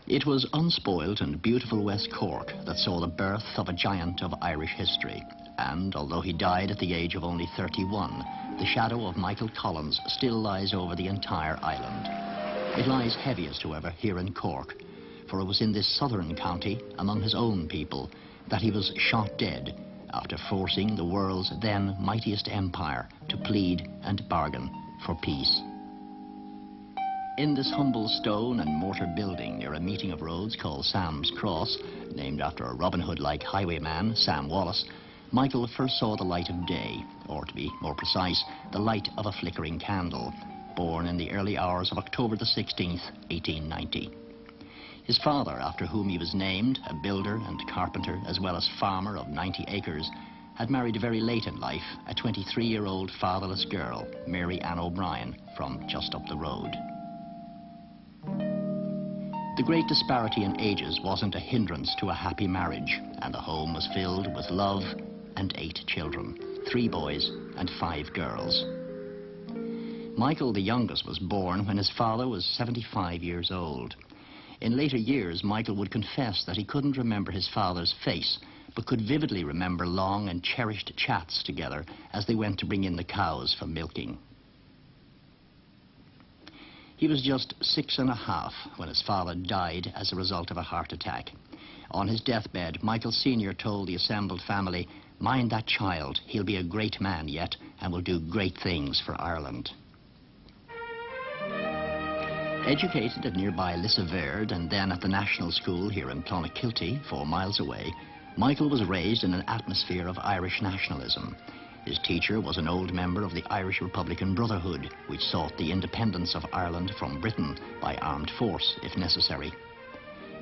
It was unspoiled and beautiful West Cork that saw the birth of a giant of Irish history. And although he died at the age of only 31, the shadow of Michael Collins still lies over the entire island. It lies heaviest, however, here in Cork, for it was in this southern county, among his own people, that he was shot dead after forcing the world's then mightiest empire to plead and bargain for peace. In this humble stone and mortar building near a meeting of roads called Sam's Cross, named after a Robin Hood-like highwayman, Sam Wallace, Michael first saw the light of day, or to be more precise, the light of a flickering candle, born in the early hours of October the 16th, 1890. His father, after whom he was named, a builder and carpenter as well as farmer of 90 acres, had married very late in life a 23-year-old fatherless girl, Mary Ann O'Brien, from just up the road. The great disparity in ages wasn't a hindrance to a happy marriage, and the home was filled with love and 8 children, 3 boys and 5 girls. Michael, the youngest, was born when his father was 75 years old. In later years, Michael would confess that he couldn't remember his father's face, but could vividly remember long and cherished chats together as they went to bring in the cows for milking. He was just 6 and a half when his father died as a result of a heart attack. On his deathbed, Michael Sr. told the assembled family, "Mind that child, he'll be a great man yet and will do great things for Ireland." Educated at nearby Lissaverde and then at the National School here in Clonakilty, 4 miles away, Michael was raised in an atmosphere of Irish nationalism. His teacher was an old member of the Irish Republican Brotherhood, which sought the independence of Ireland from Britain by armed force, if necessary.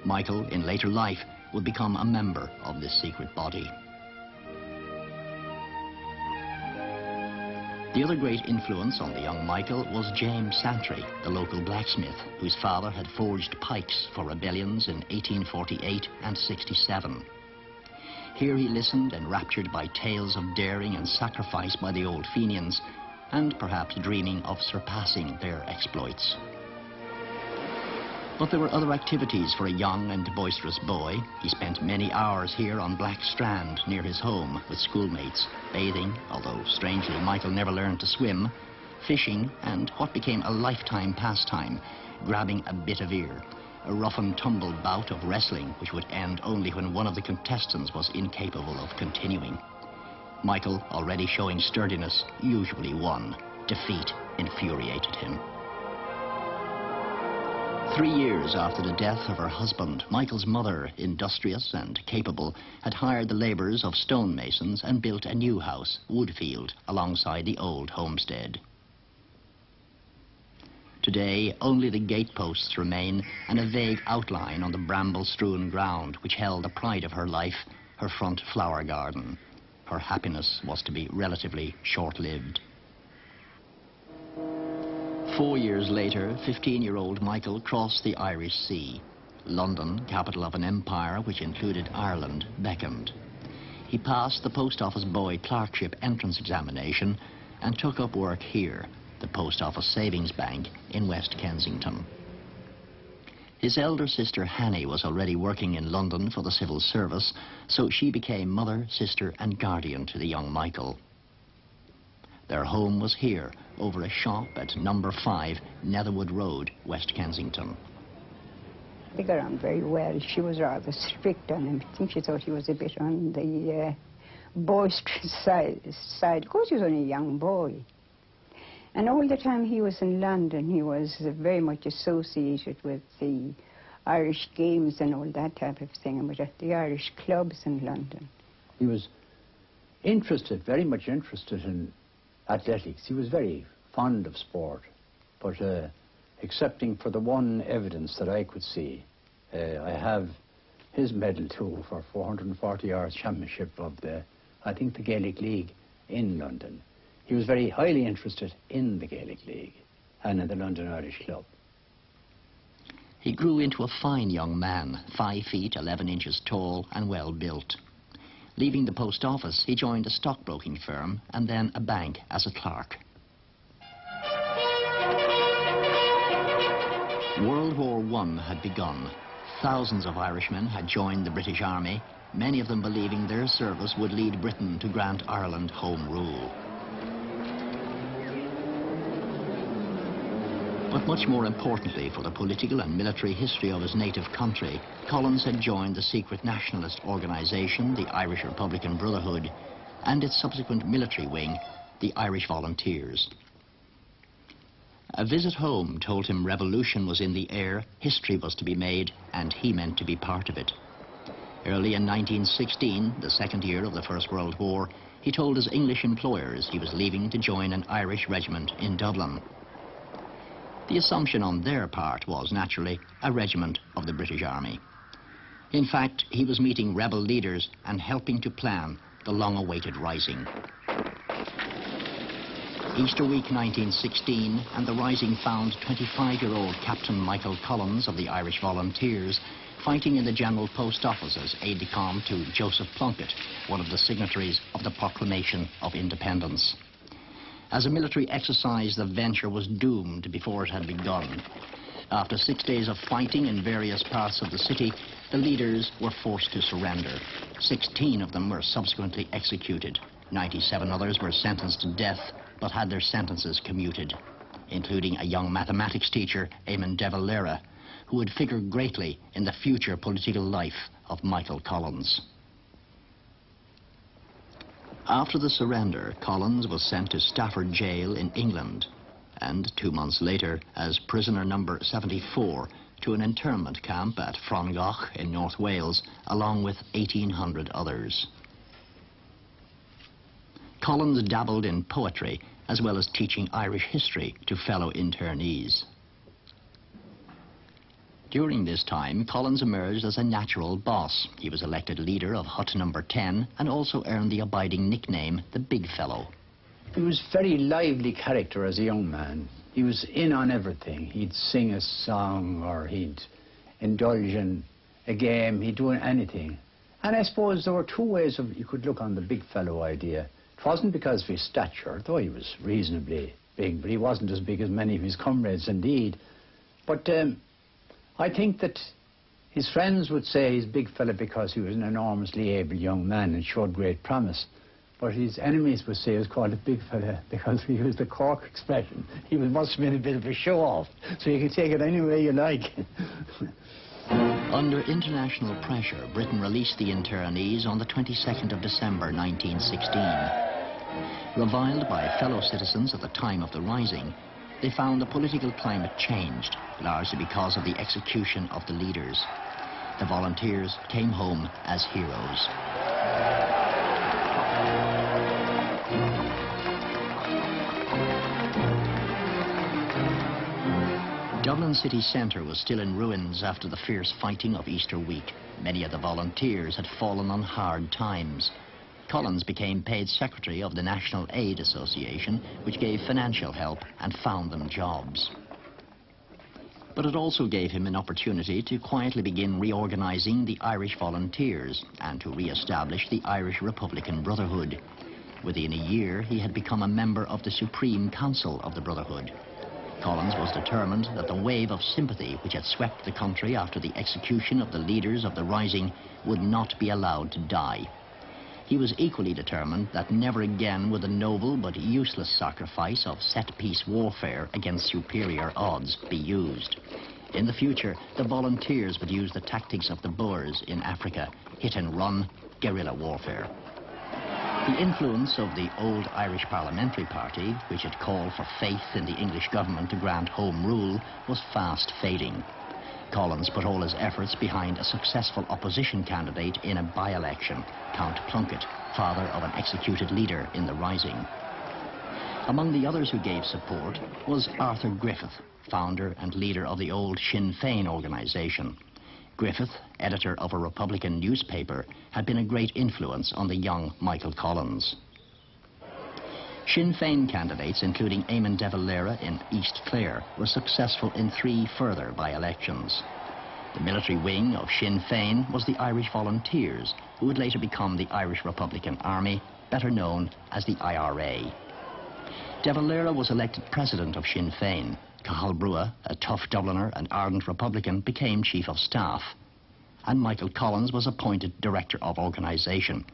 Michael, in later life, would become a member of this secret body. The other great influence on the young Michael was James Santry, the local blacksmith, whose father had forged pikes for rebellions in 1848 and 67. Here he listened, enraptured by tales of daring and sacrifice by the old Fenians, and perhaps dreaming of surpassing their exploits. But there were other activities for a young and boisterous boy. He spent many hours here on Black Strand, near his home, with schoolmates, bathing, although strangely Michael never learned to swim, fishing, and what became a lifetime pastime, grabbing a bit of ear. A rough and tumble bout of wrestling which would end only when one of the contestants was incapable of continuing. Michael, already showing sturdiness, usually won. Defeat infuriated him. 3 years after the death of her husband, Michael's mother, industrious and capable, had hired the labours of stonemasons and built a new house, Woodfield, alongside the old homestead. Today, only the gateposts remain and a vague outline on the bramble-strewn ground which held the pride of her life, her front flower garden. Her happiness was to be relatively short-lived. 4 years later, 15-year-old Michael crossed the Irish Sea. London, capital of an empire which included Ireland, beckoned. He passed the post office boy clerkship entrance examination and took up work here, the Post Office Savings Bank in West Kensington. His elder sister Hanny was already working in London for the civil service, so she became mother, sister and guardian to the young Michael. Their home was here, over a shop at number 5 Netherwood Road, West Kensington. They got on very well. She was rather strict on him. I think she thought he was a bit on the boisterous side. Of course, he was only a young boy. And all the time he was in London, he was very much associated with the Irish games and all that type of thing, and was at the Irish clubs in London. He was interested, very much interested in athletics. He was very fond of sport, but excepting for the one evidence that I could see, I have his medal too for 440 hours championship of the, I think, the Gaelic League in London. He was very highly interested in the Gaelic League and in the London Irish Club. He grew into a fine young man, 5 feet 11 inches tall and well built. Leaving the post office, he joined a stockbroking firm and then a bank as a clerk. World War I had begun. Thousands of Irishmen had joined the British Army, many of them believing their service would lead Britain to grant Ireland home rule. But much more importantly for the political and military history of his native country, Collins had joined the secret nationalist organisation, the Irish Republican Brotherhood, and its subsequent military wing, the Irish Volunteers. A visit home told him revolution was in the air, history was to be made, and he meant to be part of it. Early in 1916, the second year of the First World War, he told his English employers he was leaving to join an Irish regiment in Dublin. The assumption on their part was, naturally, a regiment of the British Army. In fact, he was meeting rebel leaders and helping to plan the long-awaited rising. Easter week 1916, and the rising found 25-year-old Captain Michael Collins of the Irish Volunteers fighting in the General Post Office as aide-de-camp to Joseph Plunkett, one of the signatories of the Proclamation of Independence. As a military exercise, the venture was doomed before it had begun. After 6 days of fighting in various parts of the city, the leaders were forced to surrender. 16 of them were subsequently executed. 97 others were sentenced to death, but had their sentences commuted, including a young mathematics teacher, Eamon de Valera, who would figure greatly in the future political life of Michael Collins. After the surrender, Collins was sent to Stafford Jail in England, and 2 months later, as prisoner number 74, to an internment camp at Frongoch in North Wales, along with 1,800 others. Collins dabbled in poetry, as well as teaching Irish history to fellow internees. During this time, Collins emerged as a natural boss. He was elected leader of Hut Number 10 and also earned the abiding nickname, the Big Fellow. He was a very lively character as a young man. He was in on everything. He'd sing a song, or he'd indulge in a game, he'd do anything. And I suppose there were two ways you could look on the big fellow idea. It wasn't because of his stature, though he was reasonably big, but he wasn't as big as many of his comrades indeed. But I think that his friends would say he's a big fella because he was an enormously able young man and showed great promise. But his enemies would say he was called a big fella because he used the Cork expression. He must have been a bit of a show-off, so you can take it any way you like. Under international pressure, Britain released the internees on the 22nd of December 1916. Reviled by fellow citizens at the time of the rising, they found the political climate changed, largely because of the execution of the leaders. The volunteers came home as heroes. Dublin city centre was still in ruins after the fierce fighting of Easter week. Many of the volunteers had fallen on hard times. Collins became paid secretary of the National Aid Association, which gave financial help and found them jobs. But it also gave him an opportunity to quietly begin reorganising the Irish Volunteers and to re-establish the Irish Republican Brotherhood. Within a year, he had become a member of the Supreme Council of the Brotherhood. Collins was determined that the wave of sympathy which had swept the country after the execution of the leaders of the rising would not be allowed to die. He was equally determined that never again would the noble but useless sacrifice of set-piece warfare against superior odds be used. In the future, the volunteers would use the tactics of the Boers in Africa, hit-and-run guerrilla warfare. The influence of the old Irish Parliamentary Party, which had called for faith in the English government to grant home rule, was fast fading. Collins put all his efforts behind a successful opposition candidate in a by-election, Count Plunkett, father of an executed leader in the rising. Among the others who gave support was Arthur Griffith, founder and leader of the old Sinn Féin organisation. Griffith, editor of a Republican newspaper, had been a great influence on the young Michael Collins. Sinn Féin candidates, including Eamon de Valera in East Clare, were successful in 3 further by-elections. The military wing of Sinn Féin was the Irish Volunteers, who would later become the Irish Republican Army, better known as the IRA. De Valera was elected president of Sinn Féin. Cathal Brugha, a tough Dubliner and ardent Republican, became Chief of Staff. and Michael Collins was appointed Director of Organisation.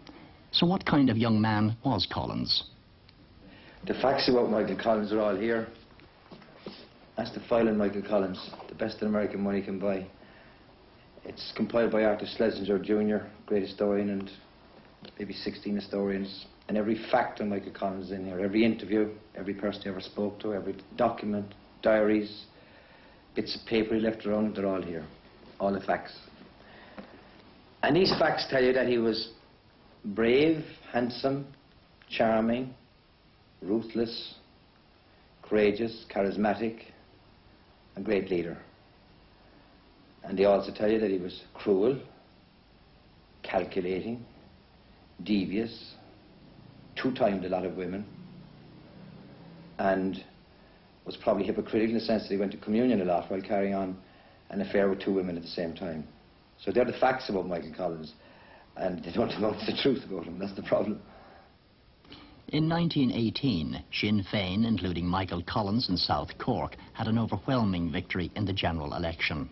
So what kind of young man was Collins? The facts about Michael Collins are all here. That's the file on Michael Collins, the best that American money can buy. It's compiled by Arthur Schlesinger Jr., great historian, and maybe 16 historians. And every fact on Michael Collins is in here. Every interview, every person he ever spoke to, every document, diaries, bits of paper he left around, they're all here. All the facts. And these facts tell you that he was brave, handsome, charming, ruthless, courageous, charismatic, a great leader. And they also tell you that he was cruel, calculating, devious, two-timed a lot of women, and was probably hypocritical in the sense that he went to communion a lot while carrying on an affair with two women at the same time. So they're the facts about Michael Collins, and they don't amount to the truth about him. That's the problem. In 1918, Sinn Féin, including Michael Collins in South Cork, had an overwhelming victory in the general election.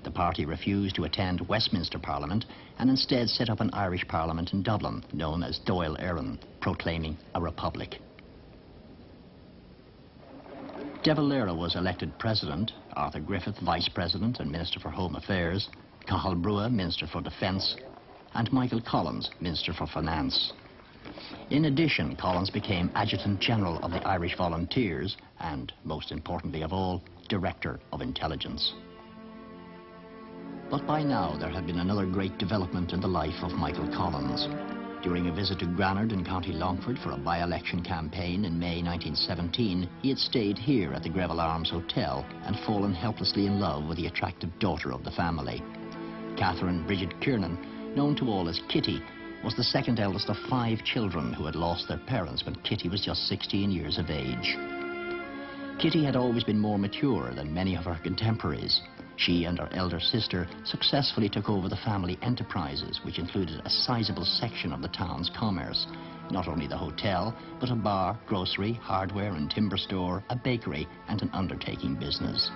The party refused to attend Westminster Parliament and instead set up an Irish Parliament in Dublin, known as Dáil Éireann, proclaiming a republic. De Valera was elected President, Arthur Griffith Vice President and Minister for Home Affairs, Cathal Brugha Minister for Defence, and Michael Collins Minister for Finance. In addition, Collins became Adjutant General of the Irish Volunteers and, most importantly of all, Director of Intelligence. But by now there had been another great development in the life of Michael Collins. During a visit to Granard in County Longford for a by-election campaign in May 1917, he had stayed here at the Greville Arms Hotel and fallen helplessly in love with the attractive daughter of the family. Catherine Bridget Kiernan, known to all as Kitty, was the second eldest of 5 children who had lost their parents when Kitty was just 16 years of age. Kitty had always been more mature than many of her contemporaries. She and her elder sister successfully took over the family enterprises, which included a sizable section of the town's commerce. Not only the hotel, but a bar, grocery, hardware and timber store, a bakery and an undertaking business.